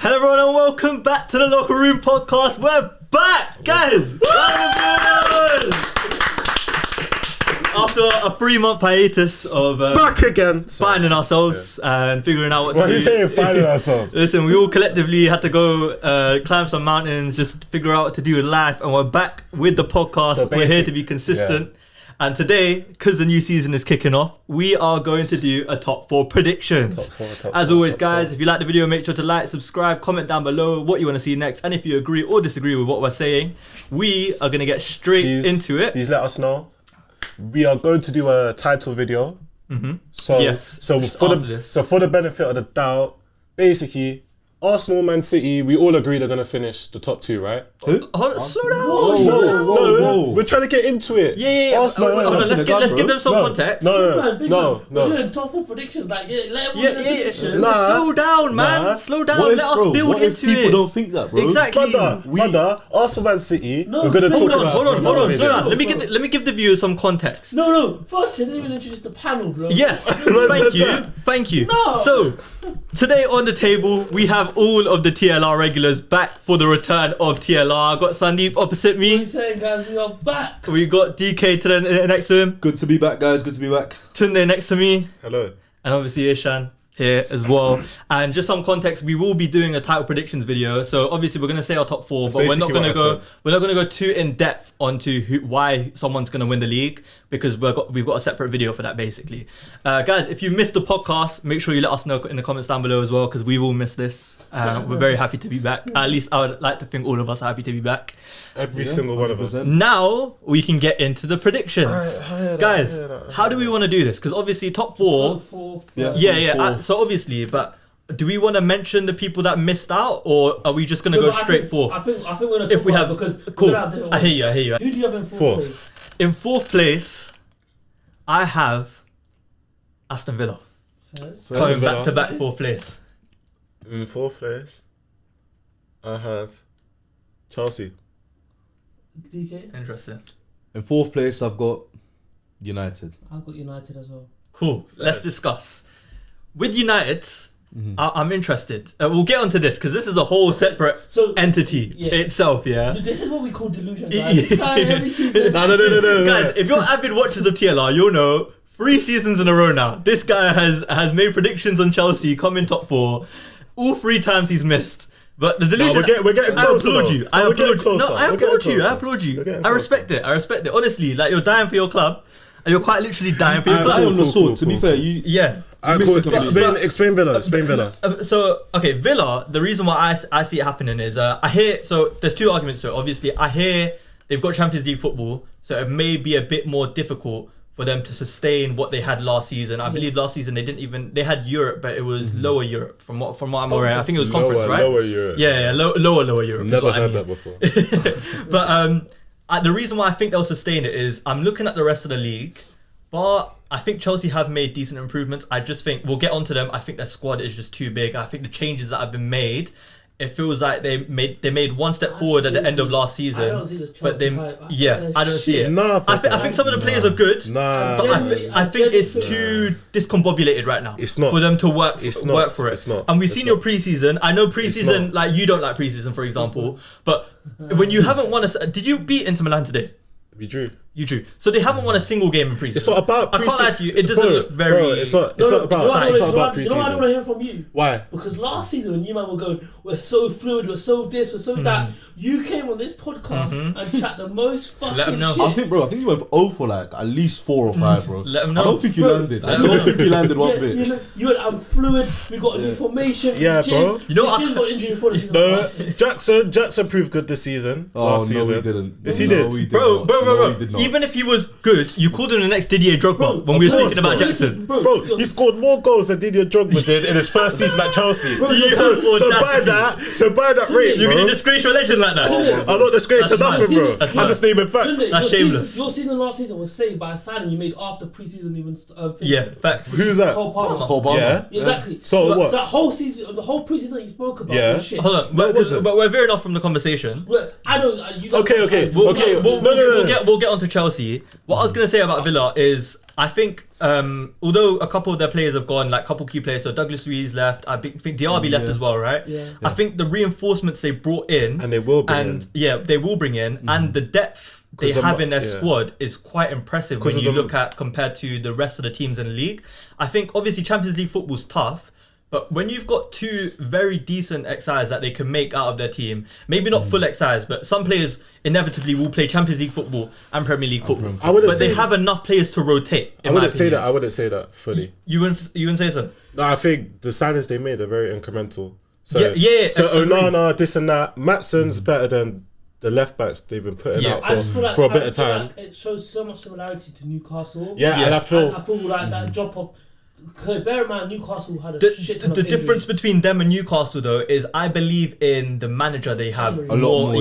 Hello everyone and welcome back to the Locker Room Podcast. We're back, guys! After a 3-month hiatus of back again, finding ourselves and figuring out what to do. What are you saying, finding ourselves? Listen, we all collectively had to go climb some mountains, just figure out what to do in life, and we're back with the podcast. So we're here to be consistent. Yeah. And today, because the new season is kicking off, we are going to do a top 4 predictions. As always, guys, if you like the video, make sure to like, subscribe, comment down below what you want to see next. And if you agree or disagree with what we're saying, we are going to get straight into it. Please let us know. We are going to do a title video. So for the benefit of the doubt, basically, Arsenal, Man City, we all agree they're going to finish the top 2, right? Slow down. Whoa. We're trying to get into it. Yeah. Arsenal, let's give them some context. No. We're doing top 4 predictions. Like, let them slow down, man. Slow down. Let us build into it. People don't think that, bro. Exactly. Brother, Arsenal, Man City, we're going to talk about... Hold on. Slow down. Let me give the viewers some context. No. First, he hasn't even introduced the panel, bro. Yes. Thank you. No. So, today on the table, we have all of the TLR regulars back for the return of TLR. I got Sandeep opposite me. What are you saying, guys? We are back. We got DK to the next to him. Good to be back, guys. Good to be back. Tunde next to me. Hello. And obviously Ishan here as well. And just some context, we will be doing a title predictions video. So obviously we're going to say our top 4, but we're not going to go too in depth onto why someone's going to win the league, because we've got a separate video for that basically. Guys, if you missed the podcast, make sure you let us know in the comments down below as well, because we will miss this. We're very happy to be back. At least I would like to think all of us are happy to be back. Every single one of us. Now we can get into the predictions. Guys, how do we want to do this? Because obviously top 4. So obviously, but do we want to mention the people that missed out, or are we just going to go straight forth? I think we're going to talk about because cool. I hear you. Who do you have in fourth place? In 4th place, I have Aston Villa. Coming back to back 4th place. In 4th place, I have Chelsea. DK? Interesting. In 4th place, I've got United. I've got United as well. Cool. Let's discuss. With United, I'm interested. We'll get onto this because this is a whole separate entity itself, yeah? This is what we call delusion, guys. This guy every season... No. Guys, if you're avid watchers of TLR, you'll know 3 seasons in a row now, this guy has made predictions on Chelsea coming top 4. All 3 times he's missed. But the delusion... No, we're getting closer. I applaud you. I respect it. Honestly, like, you're dying for your club. And you're quite literally dying for your club. On the sword, to be fair. Explain Villa. So, okay, Villa, the reason why I see it happening is, I hear... So, there's 2 arguments to it. Obviously, I hear they've got Champions League football, so it may be a bit more difficult for them to sustain what they had last season. I believe last season they had Europe, but it was lower Europe from what I'm aware. I think it was conference, right? Lower Europe. Yeah, lower Europe. Never heard that before. But the reason why I think they'll sustain it is I'm looking at the rest of the league, but I think Chelsea have made decent improvements. I just think we'll get onto them. I think their squad is just too big. I think the changes that have been made, it feels like they made one step forward at the end of last season. I don't see the Chelsea hype. I don't see it. I think some of the players are good, but I think it's too discombobulated right now. It's not for them to work for it. It's not. And we've seen your preseason. I know preseason, like you don't like preseason, for example, but when you haven't won did you beat Inter Milan today? We drew. You drew. So they haven't won a single game in preseason. It's not about preseason. I can't lie to you. It doesn't look very... Bro, it's not about preseason. You know what I want to hear from you? Why? Because last season when you man were going, we're so fluid, we're so this, we're so that, you came on this podcast and chat the most fucking shit. I think you went 0 for like at least 4 or 5, bro. Let them know. I don't think you landed. I don't think you landed one bit. You went, I'm fluid, we got a new formation. Yeah, bro. You know what? Got injury before the season. Jackson proved good this season. Last season. No, he didn't. Yes, he did. Bro. Even if he was good, you called him the next Didier Drogba when we were speaking about Jackson. Bro, he scored more goals than Didier Drogba did in his first season at Chelsea. So by that rate, you're gonna disgrace your legend like that. I'm not disgracing nothing, bro. I'm just naming facts. That's shameless. Your season last season was saved by a signing you made after preseason even. Facts. Who's that? Cole Palmer. Yeah, exactly. So what? That whole season, the whole preseason you spoke about. Was shit. Hold on, but we're veering off from the conversation. I don't. Okay. We'll get onto Chelsea, what I was going to say about Villa is I think although a couple of their players have gone, like a couple key players, so Douglas Luiz left, I think Diaby left as well, right? Yeah. I think the reinforcements they brought in, and they will bring in. They will bring in, and the depth they have in their squad is quite impressive when you look at compared to the rest of the teams in the league. I think obviously Champions League football's tough, but when you've got two very decent XIs that they can make out of their team, maybe not full XIs, but some players inevitably will play Champions League football and Premier League football. But they have enough players to rotate. I wouldn't say that fully. You wouldn't say so? No, I think the signings they made are very incremental. So So Onana, this and that. Matson's better than the left backs they've been putting out for a bit of time. Like it shows so much similarity to Newcastle. And I feel like that drop off. Bear in mind, Newcastle had the shit ton of difference injuries. between them and Newcastle though is I believe in the manager they have A lot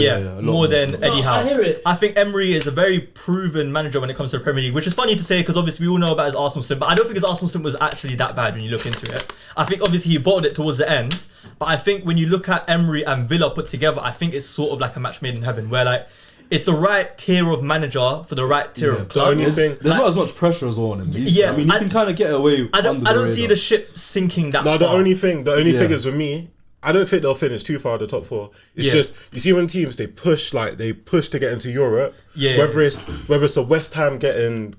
more than Eddie Howe. I hear it. I think Emery is a very proven manager when it comes to the Premier League, which is funny to say because obviously we all know about his Arsenal stint, but I don't think his Arsenal stint was actually that bad when you look into it. I think obviously he bottled it towards the end, but I think when you look at Emery and Villa put together, I think it's sort of like a match made in heaven where like it's the right tier of manager for the right tier of club. There's not as much pressure as well on him. He can kind of get away. I don't see the ship sinking that far. The only thing is with me, I don't think they'll finish too far at the top four. It's just you see when teams they push to get into Europe. Whether it's a West Ham getting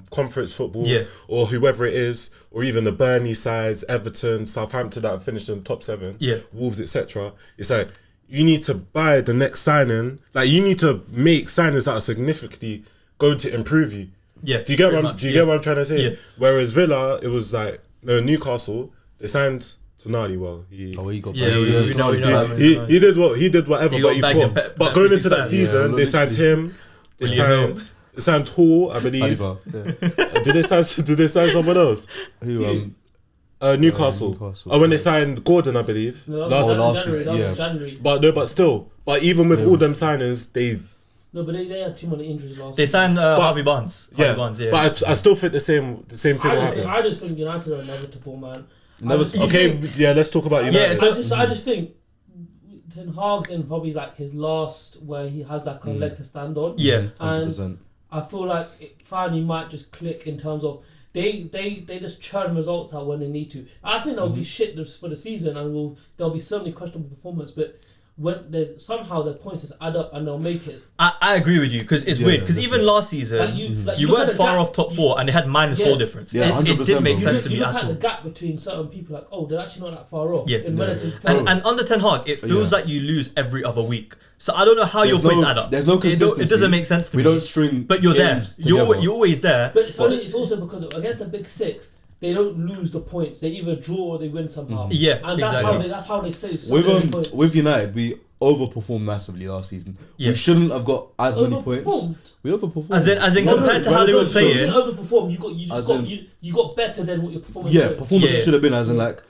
conference football or whoever it is, or even the Burnley sides, Everton, Southampton that have finished in the top 7, Wolves, etc. It's like you need to buy the next signing. Like you need to make signings that are significantly going to improve you. Yeah. Do you get what I'm trying to say? Yeah. Whereas Villa, it was like Newcastle, they signed Tonali. Well, he did whatever. But going into that season, they signed him. They signed Hall, I believe. Did they sign someone else? Who? Newcastle. Oh, when they signed Gordon, I believe. No, last January. But still. But even with all them signings, they had too many injuries last season. They signed Harvey Barnes. But I still think the same thing will happen. I just think United are inevitable, man. Let's talk about United. I just think Ten Hag's in probably like his last where he has like a leg to stand on. Yeah, 100%. And I feel like it finally might just click in terms of they just churn results out when they need to. I think they'll be shit for the season and there'll be so many questionable performance, but when somehow their points just add up and they'll make it. I agree with you because it's weird because even last season you weren't far off top 4 and they had minus goal difference. Yeah, it didn't make sense to me at all. You look at the gap between certain people like they're actually not that far off in relative terms. And under Ten Hag it feels like you lose every other week. So I don't know how your points add up. There's no consistency. It doesn't make sense to me. We don't string, but you're there. You're always there. But it's also because against the big 6. They don't lose the points. They either draw or they win somehow. Yeah, and that's how they save so many points. With United, we overperformed massively last season. We shouldn't have got as many points. We overperformed. As in compared to how they were playing. You didn't overperform. You got better than what your performance. Performance should have been as in like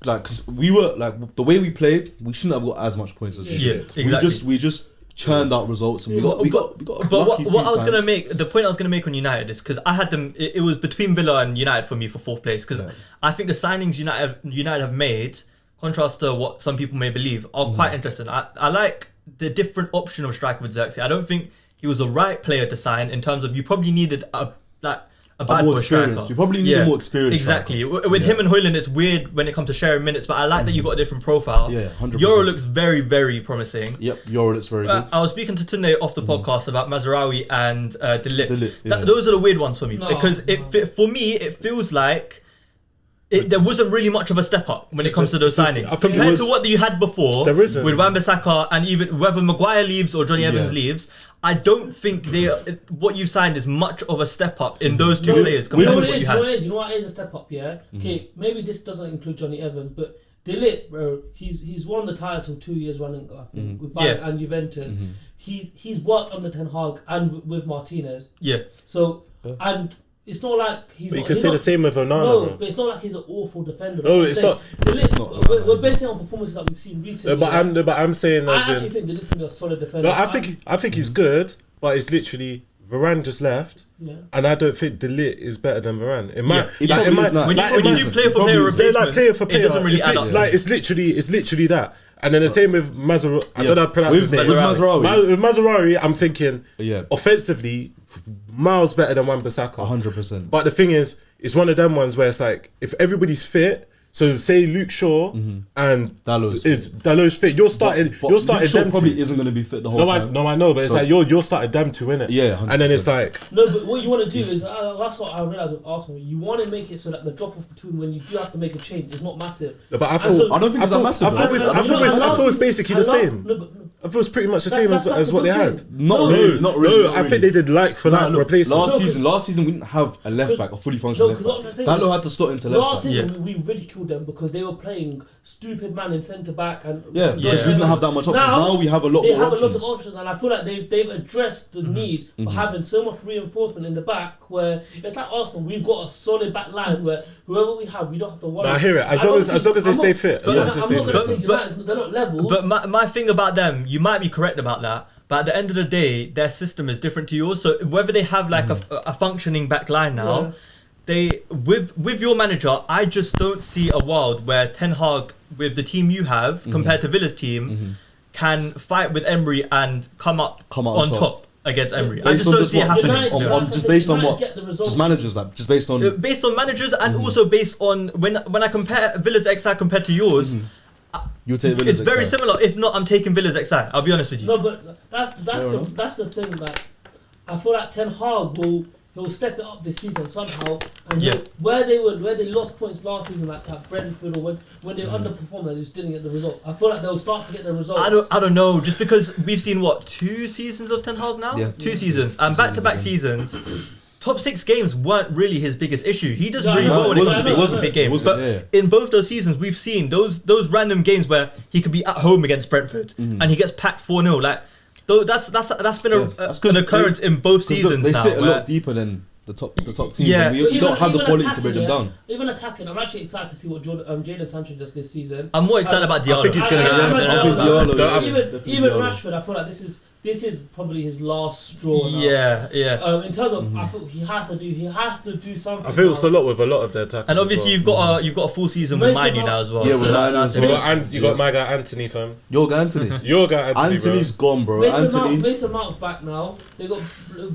because we were like the way we played, we shouldn't have got as much points as we did. Exactly. We just churned out results and we got. But what I was gonna make, the point I was gonna make on United is because I had them. It was between Villa and United for me for 4th place because I think the signings United have made, contrast to what some people may believe, are quite interesting. I like the different option of striker with Xerxes. I don't think he was the right player to sign in terms of you probably needed a bad boy striker. We probably need a more experienced exactly. striker. With him and Højlund, it's weird when it comes to sharing minutes, but I like that you got a different profile. Yeah, 100%. Euro looks very, very promising. Yep, Euro looks very good. I was speaking to Tunde off the podcast about Mazraoui and De Ligt. Those are the weird ones for me because for me it feels like there wasn't really much of a step up when it comes to those signings compared to what you had before with Wan-Bissaka and even whether Maguire leaves or Johnny Evans leaves. I don't think what you've signed is much of a step up in those two players compared to what you had. You know what is a step up, yeah? Okay, maybe this doesn't include Johnny Evans, but De Ligt, bro, he's won the title 2 years running, I think, with Bayern and Juventus. He's worked under Ten Hag and with Martinez. Yeah. So, and it's not like he's. But you can say the same with Onana. No, but it's not like he's an awful defender. No, it's not. De Ligt, we're basing it on performances that we've seen recently. But I'm saying I actually think De Ligt can be a solid defender. No, I think he's good, but it's literally Varane just left, and I don't think De Ligt is better than Varane. When you do player for player replacements, player for player, it doesn't really add up. It's literally that. And then the same with Mazraoui. I don't know how to pronounce his name. With Mazraoui, I'm thinking offensively, miles better than Wan-Bissaka. 100%. But the thing is, it's one of them ones where it's like, if everybody's fit, so say Luke Shaw and Dalot's fit, you're starting Luke Shaw them probably two. isn't going to be fit the whole time. I know, but it's like you're starting them two, innit? Yeah, 100%. And then it's like... No, but what you want to do is, that's what I realised with Arsenal, you want to make it so that the drop-off between when you do have to make a change is not massive. No, but I don't think it's that massive. I thought it was basically the same. I thought it was pretty much the same as what they had. Not really. I think they did like for that replacement. Last season we didn't have a left back, a fully functional left back. Dalot had to slot into left back. Last season we ridiculed them because they were playing stupid man in centre back and because we didn't have that much options. Now we have a lot more options. They have a lot of options, and I feel like they've addressed the need for having so much reinforcement in the back. Where it's like Arsenal, we've got a solid back line where whoever we have, we don't have to worry. I hear it. As long as they stay fit. I'm not going to say United, they're not levels. But my thing about them, you might be correct about that. But at the end of the day, their system is different to yours. So whether they have like a functioning back line now, they with your manager, I just don't see a world where Ten Hag with the team you have compared to Villa's team can fight with Emery and come out on top against Emery. I just don't see it happening. Just based on what? Just managers, like just based on managers and also based on when I compare Villa's XI compared to yours. You take Villa's it's very similar. If not, I'm taking Villa's XI. I'll be honest with you. No, but that's the thing that I feel like Ten Hag he'll step it up this season somehow. And where they lost points last season, like at Brentford, or when they underperformed, they just didn't get the result. I feel like they'll start to get the results. I don't know. Just because we've seen 2 seasons of Ten Hag now, 2 seasons and back-to-back seasons. Top 6 games weren't really his biggest issue. He does really well when it comes to big games. But in both those seasons, we've seen those random games where he could be at home against Brentford and he gets packed 4-0. Like, that's been an occurrence in both seasons. They now, sit a lot deeper than the top teams. And we don't have the quality to break them down. Even attacking, I'm actually excited to see what Jadon Sancho does this season. I'm more excited about Diallo. I think he's going to even Rashford, I feel like this is probably his last straw now. Yeah. In terms of, I feel he has to do something. I feel it's a lot with a lot of their attackers. And obviously you've got a full season with Man U now as well. Yeah, with Man U as well. You got my guy Anthony, fam. Your guy Anthony. Anthony's gone, bro. Mason Mount's back now. They got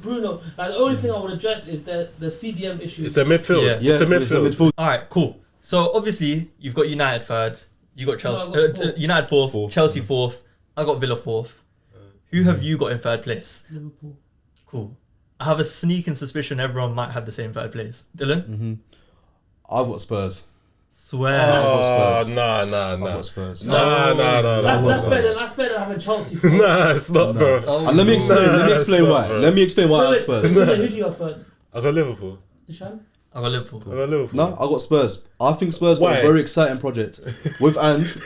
Bruno. Like, the only thing I would address is the CDM issue. It's the midfield. It's the midfield. All right, cool. So obviously you've got United third. You got Chelsea. United fourth. Chelsea fourth. I got Villa fourth. Who have you got in third place? Liverpool. Cool. I have a sneaking suspicion everyone might have the same third place. Dylan? I've got Spurs. Swear. Nah. I've got Spurs. Nah. That's better than having Chelsea. Nah, it's not, bro. And let me explain why. Let me explain why I have Spurs. Who do you have third? I got Liverpool. Ishan? I got Liverpool. No, I got Spurs. I think Spurs got a very exciting project with Ange.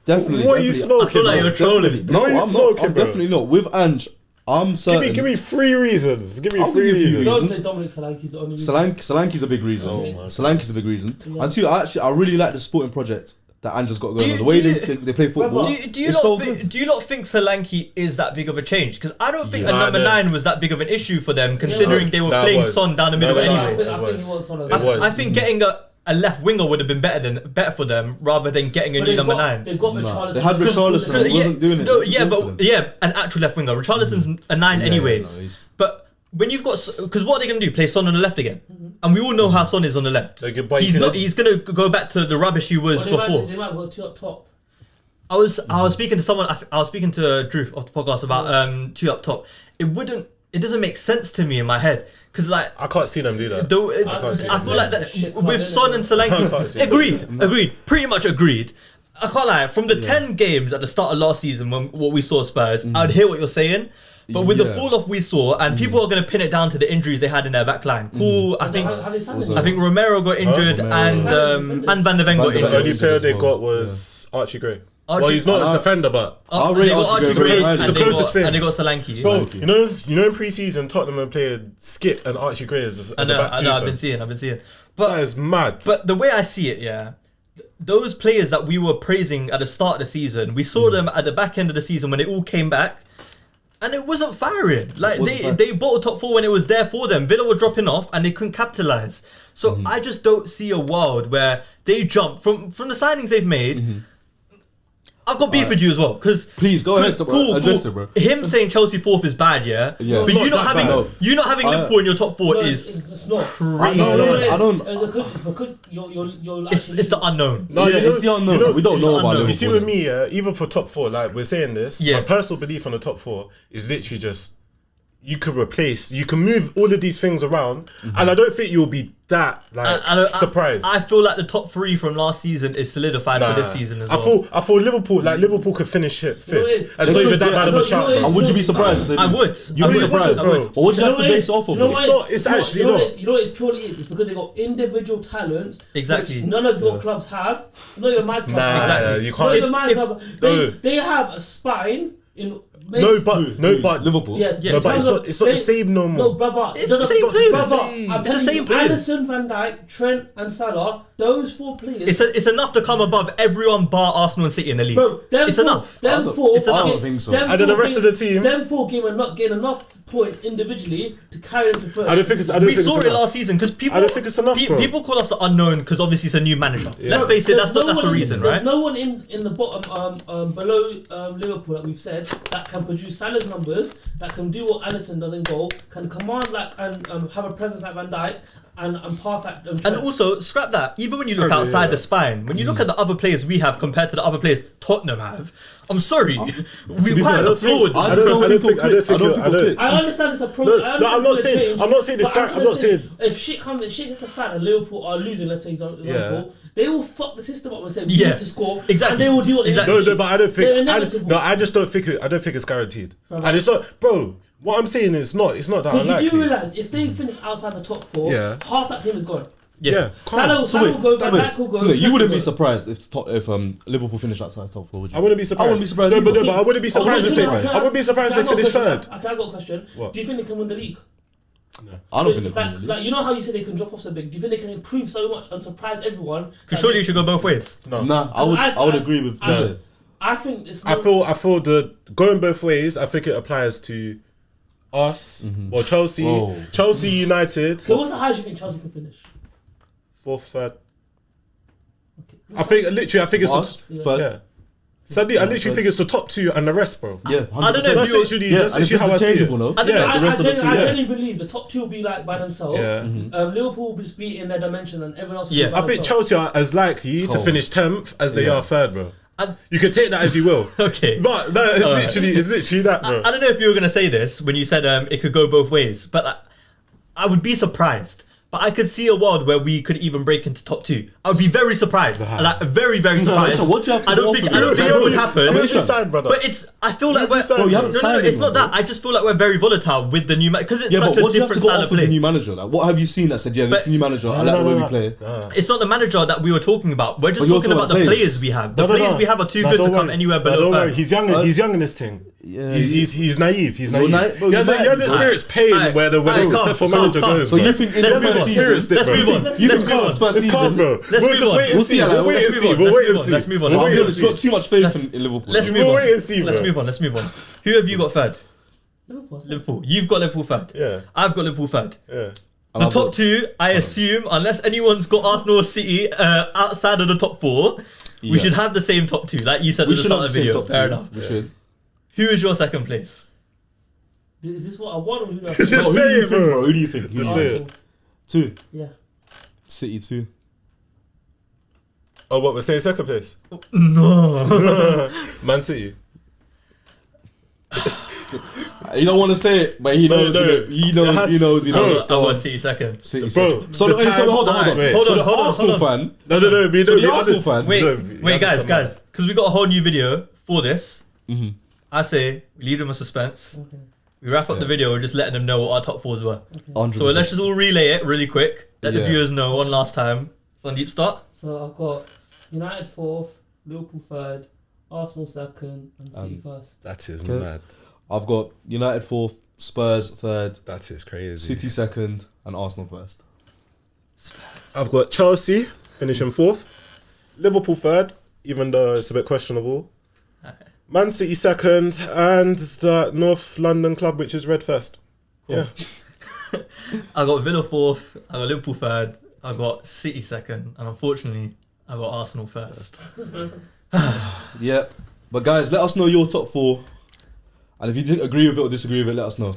Definitely. What are you smoking? I feel like you're trolling. No, I'm definitely not. With Ange, I'm certain. Give me 3 reasons. Give me 3 reasons. Don't say Dominic Solanke's the only reason. Solanke's a big reason. Solanke's a big reason. Yeah. And 2, I really like the sporting project that Ange's got going on. The way they play football. Do you not think Solanke is that big of a change? Because I don't think a number 9 was that big of an issue for them, considering they were playing Son down the middle anyway. I think getting a left winger would have been better for them rather than getting a new number 9. They got Richarlison. They had Richarlison. He wasn't doing it. No, an actual left winger. Richarlison's a 9 anyways. But when you've got, because what are they going to do? Play Son on the left again? And we all know how Son is on the left. He's going to go back to the rubbish he was before. They might go 2 up top. I was speaking to someone. I was speaking to Drew off the podcast about 2 up top. It doesn't make sense to me in my head. Because I can't see them do that. I feel like that with Son and Solanke. Agreed. Pretty much agreed. I can't lie. From the 10 games at the start of last season, when what we saw Spurs, I'd hear what you're saying. But with the fall off we saw, and people are going to pin it down to the injuries they had in their back line. Cool. I think Romero got injured and Van der Ven got injured. The only player they got was Archie Gray. Well, he's not a defender, but they got Archie Gray it's the closest thing. And they got Solanke. So you know in pre-season Tottenham have played Skip and Archie Gray as a back two. I've been seeing. But that is mad. But the way I see it, those players that we were praising at the start of the season, we saw them at the back end of the season when they all came back. And it wasn't firing. Like they bought a top 4 when it was there for them. Villa were dropping off and they couldn't capitalise. So I just don't see a world where they jump from the signings they've made. I've got beef with you as well, because please go ahead. Cool. It, bro. Him saying Chelsea 4th is bad, yeah. Yeah. But you not having Liverpool in your top 4 is it's not crazy. I don't. It's because you're. It's the unknown. No, it's the unknown. We don't know about Liverpool. You see, with me, even for top 4, like we're saying this, my personal belief on the top 4 is literally just you can move all of these things around, and I don't think you'll be that surprised. I feel like the top 3 from last season is solidified for this season as well. I thought Liverpool could finish it 5th, and so even that bad of a shout. And would you be surprised if they did? I would. You'd be surprised, bro. But what do you have to base off of? It's actually not. You know what it purely is? It's because they got individual talents. Exactly. Which none of your clubs have. Not even my club. Exactly. You can't. Not even my club. They have a spine in. No, but Liverpool. Yes, no, but it's not the same no more. No, brother, It's the same players. I'm It's the same players. Alisson, Van Dijk, Trent, and Salah. Those 4 players. It's enough to come above everyone bar Arsenal and City in the league. Bro, it's enough. I don't think so. And then the rest of the team. Them 4 games are not getting enough points individually to carry them to first. I don't think We saw it last season because people. I don't think it's enough, bro. People call us the unknown because obviously it's a new manager. Let's face it, that's the reason, right? There's no one in the bottom below Liverpool that we've said that can produce Salah's numbers, that can do what Alisson does in goal, can command and have a presence like Van Dijk. And pass that. And also, scrap that. Even when you look outside the spine, when you look at the other players we have compared to the other players Tottenham have, I'm sorry, we quite afford. I understand it's a problem. I'm not saying this guy. I'm not saying if shit hits the fan and Liverpool are losing, let's say example, they will fuck the system up and say we need to score. Exactly. And they will do what they need. No, but I don't think. I just don't think it. I don't think it's guaranteed. And it's not, bro. What I'm saying is it's not that unlikely. Because you do realise if they finish outside the top 4, half that team is gone. Yeah. Salah will go, Van Dijk will go. So you wouldn't be surprised if Liverpool finished outside top 4, would you? I wouldn't be surprised. I wouldn't be surprised. No, but I wouldn't be surprised if they finish 3rd. Okay, I got a question. What? Do you think they can win the league? No. I don't think they can win the league. Like, you know how you said they can drop off so big? Do you think they can improve so much and surprise everyone? Surely you should go both ways. No. Nah, I would agree with that. I think it's. I feel the going both ways. I think it applies to us or Chelsea. Whoa. Chelsea United. So what's the highest you think Chelsea can finish? 4th, 3rd. I think it's third. yeah. Sadly, I literally think it's the top 2 and the rest, bro. Yeah, 100%. I don't know if That's actually how I see it. No? I genuinely believe the top 2 will be like by themselves. Yeah. Liverpool will just be in their dimension and everyone else will be by I think themselves. Chelsea are as likely to finish 10th as they are 3rd, bro. You can take that as you will. Okay. But no, it's literally that, bro. I don't know if you were going to say this when you said it could go both ways, but I would be surprised. But I could see a world where we could even break into top 2. I would be very surprised, like very, very surprised. So what do you have to I don't think it would happen. But I feel like we're. Bro, you haven't signed it's not that. I just feel like we're very volatile with the new because it's such a different style of play. play. New manager, like what have you seen that said, this new manager, I like the way we play. It's not the manager that we were talking about. We're just talking about the players we have. The players we have are too good to come anywhere below. Don't worry, he's young in this thing. Yeah, he's naive. He has the experience pain where the successful manager goes. So you think in the first season? Let's move on. You think first season, bro? Let's move on. We'll wait and see. Let's move on. I've got too much faith in Liverpool. Let's move on. Wait and see. Let's move on. Who have you got 3rd? Liverpool. You've got Liverpool 3rd. Yeah. I've got Liverpool 3rd. Yeah. The top 2, I assume, unless anyone's got Arsenal or City outside of the top 4, we should have the same top 2, like you said at the start of the video. Fair enough. We should. Who is your 2nd place? Is this what I want or who do I Just say it, bro. Who do you think? Just say it. 2. Yeah. City 2. Oh, what, we're saying 2nd place? No. Man City. You don't want to say it, but he knows. He knows. I want City 2nd. City bro. So hold on. Hold on. Arsenal fan. No. The Arsenal fan. Wait, guys, because we got a whole new video for this. I say we leave them a suspense. Okay. We wrap up the video. We're just letting them know what our top 4s were. Okay. So let's just all relay it really quick. Let the viewers know one last time. Sandeep, start. So I've got United 4th, Liverpool 3rd, Arsenal 2nd, and City 1st. That is mad. I've got United 4th, Spurs 3rd. That is crazy. City 2nd, and Arsenal 1st. I've got Chelsea finishing 4th, Liverpool 3rd, even though it's a bit questionable. Man City 2nd, and the North London club, which is Red 1st. Cool. Yeah. I got Villa 4th, I got Liverpool 3rd, I got City 2nd, and unfortunately, I got Arsenal 1st. Yep. But guys, let us know your top 4. And if you agree with it or disagree with it, let us know.